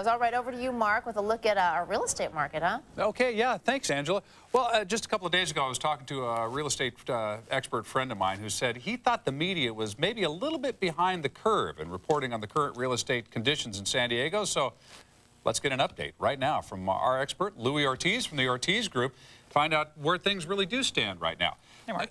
All right, over to you, Mark, with a look at our real estate market, huh? Okay, yeah, thanks, Angela. Well, just a couple of days ago, I was talking to a real estate expert friend of mine who said he thought the media was maybe a little bit behind the curve in reporting on the current real estate conditions in San Diego. So let's get an update right now from our expert, Louis Ortiz from the Ortiz Group, find out where things really do stand right now.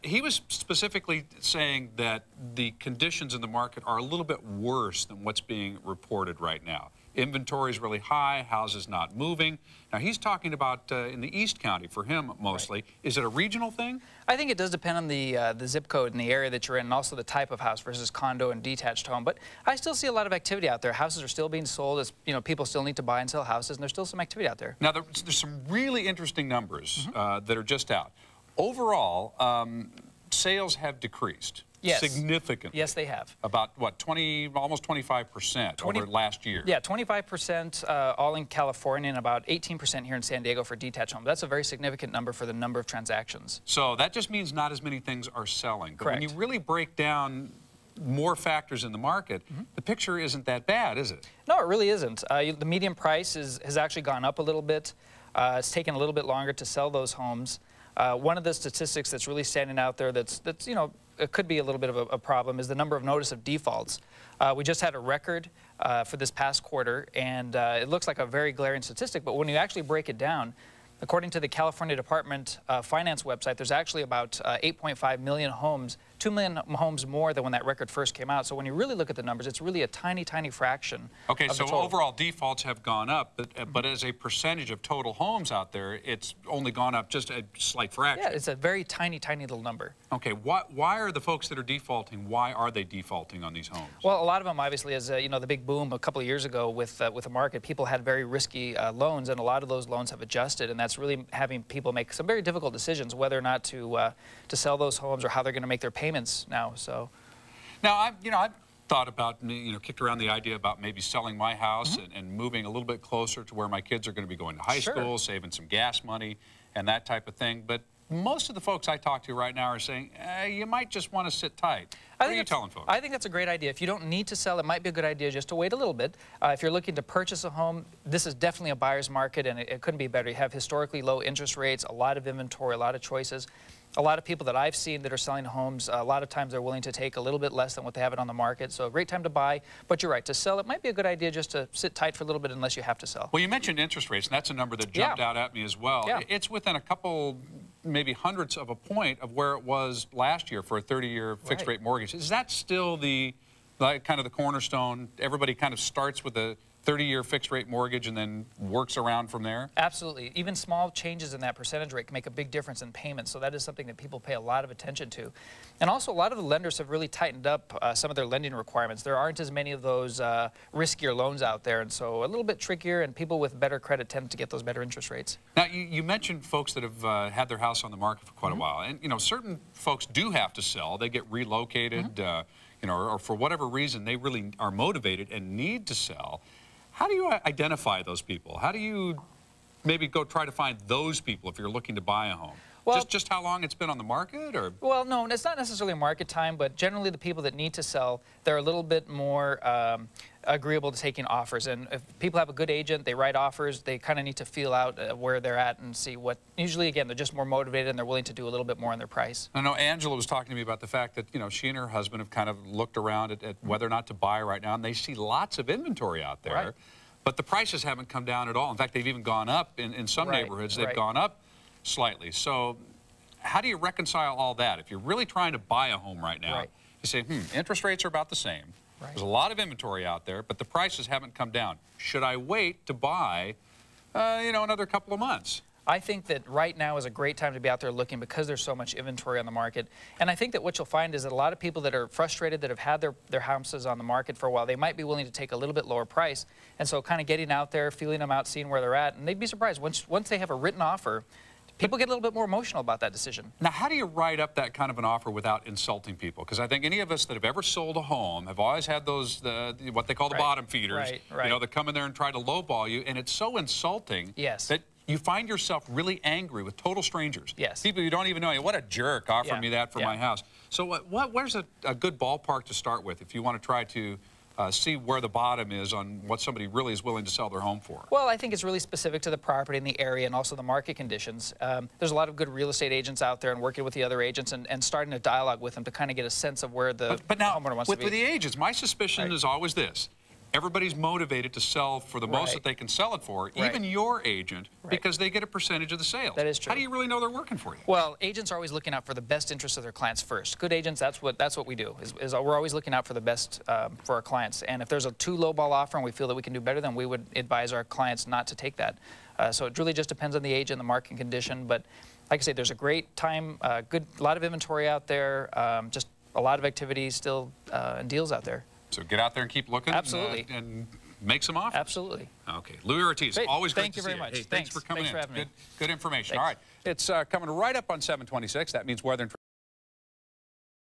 He was specifically saying that the conditions in the market are a little bit worse than what's being reported right now. Inventory is really high, houses not moving. Now, he's talking about in the East County, for him mostly. Right. Is it a regional thing? I think it does depend on the zip code and the area that you're in, and also the type of house versus condo and detached home. But I still see a lot of activity out there. Houses are still being sold. As you know, people still need to buy and sell houses, and there's still some activity out there. Now, there's some really interesting numbers that are just out. Overall, sales have decreased. Yes. Significantly. Yes, they have. About, what, almost 25% over last year. Yeah, 25% all in California and about 18% here in San Diego for detached homes. That's a very significant number for the number of transactions. So that just means not as many things are selling. But Correct. when you really break down more factors in the market, the picture isn't that bad, is it? No, it really isn't. The median price has actually gone up a little bit. It's taken a little bit longer to sell those homes. One of the statistics that's really standing out there that's you know, it could be a little bit of a problem is the number of notice of defaults. We just had a record for this past quarter, and it looks like a very glaring statistic, but when you actually break it down, according to the California Department of Finance website, there's actually about 8.5 million homes, 2 million homes more than when that record first came out. So when you really look at the numbers, it's really a tiny, tiny fraction. Okay, so overall defaults have gone up, but as a percentage of total homes out there, it's only gone up just a slight fraction. Yeah, it's a very tiny, tiny little number. Okay, why are the folks that are defaulting, why are they defaulting on these homes? Well, a lot of them, obviously, as you know, the big boom a couple of years ago with the market, people had very risky loans, and a lot of those loans have adjusted, and that's really having people make some very difficult decisions whether or not to sell those homes or how they're going to make their payments now. So, now I've thought about, kicked around the idea about maybe selling my house and moving a little bit closer to where my kids are going to be going to high school, saving some gas money and that type of thing. But most of the folks I talk to right now are saying, you might just want to sit tight. What are you telling folks? I think that's a great idea. If you don't need to sell, it might be a good idea just to wait a little bit. If you're looking to purchase a home, this is definitely a buyer's market, and it couldn't be better. You have historically low interest rates, a lot of inventory, a lot of choices. A lot of people that I've seen that are selling homes, a lot of times they're willing to take a little bit less than what they have it on the market. So a great time to buy. But you're right, to sell, it might be a good idea just to sit tight for a little bit unless you have to sell. Well, you mentioned interest rates, and that's a number that jumped out at me as well. Yeah. It's within a couple, maybe hundredths of a point of where it was last year for a 30-year fixed-rate mortgage. Is that still kind of the cornerstone? Everybody kind of starts with a 30-year fixed-rate mortgage and then works around from there? Absolutely. Even small changes in that percentage rate can make a big difference in payments, so that is something that people pay a lot of attention to. And also, a lot of the lenders have really tightened up some of their lending requirements. There aren't as many of those riskier loans out there, and so a little bit trickier, and people with better credit tend to get those better interest rates. Now, you mentioned folks that have had their house on the market for quite a while, and certain folks do have to sell. They get relocated, or for whatever reason, they really are motivated and need to sell. How do you identify those people? How do you maybe go try to find those people if you're looking to buy a home? Well, just how long it's been on the market? Or? Well, no, it's not necessarily market time, but generally the people that need to sell, they're a little bit more agreeable to taking offers. And if people have a good agent, they write offers, they kind of need to feel out where they're at and see what, usually, again, they're just more motivated and they're willing to do a little bit more on their price. I know Angela was talking to me about the fact that, she and her husband have kind of looked around at whether or not to buy right now, and they see lots of inventory out there. Right. But the prices haven't come down at all. In fact, they've even gone up in some neighborhoods. They've gone up slightly. So how do you reconcile all that? If you're really trying to buy a home right now, you say, interest rates are about the same. There's a lot of inventory out there, but the prices haven't come down. Should I wait to buy, another couple of months? I think that right now is a great time to be out there looking because there's so much inventory on the market. And I think that what you'll find is that a lot of people that are frustrated, that have had their houses on the market for a while, they might be willing to take a little bit lower price. And so kind of getting out there, feeling them out, seeing where they're at, and they'd be surprised. Once they have a written offer, people get a little bit more emotional about that decision. Now, how do you write up that kind of an offer without insulting people? Because I think any of us that have ever sold a home have always had those, what they call the bottom feeders, that come in there and try to lowball you, and it's so insulting that you find yourself really angry with total strangers. Yes. People you don't even know. What a jerk offering me that for my house. So where's a good ballpark to start with if you want to try to see where the bottom is on what somebody really is willing to sell their home for? Well, I think it's really specific to the property and the area and also the market conditions. There's a lot of good real estate agents out there and working with the other agents and starting a dialogue with them to kind of get a sense of where the but now, homeowner wants with to be. the agents, my suspicion Right. is always this. Everybody's motivated to sell for the most Right. that they can sell it for, Right. even your agent, Right. because they get a percentage of the sales. That is true. How do you really know they're working for you? Well, agents are always looking out for the best interests of their clients first. Good agents, that's what we do. Is we're always looking out for the best for our clients. And if there's a too low ball offer and we feel that we can do better, then we would advise our clients not to take that. So it really just depends on the agent, the market condition. But like I say, there's a great time, a lot of inventory out there, just a lot of activity still and deals out there. So get out there and keep looking. Absolutely. And make some offers. Absolutely. Okay. Louis Ortiz, Great. always great Thank to you see very much. Hey, Thanks. for coming Thanks in. for having me. Good information. Thanks. All right. It's coming right up on 7:26. That means weather and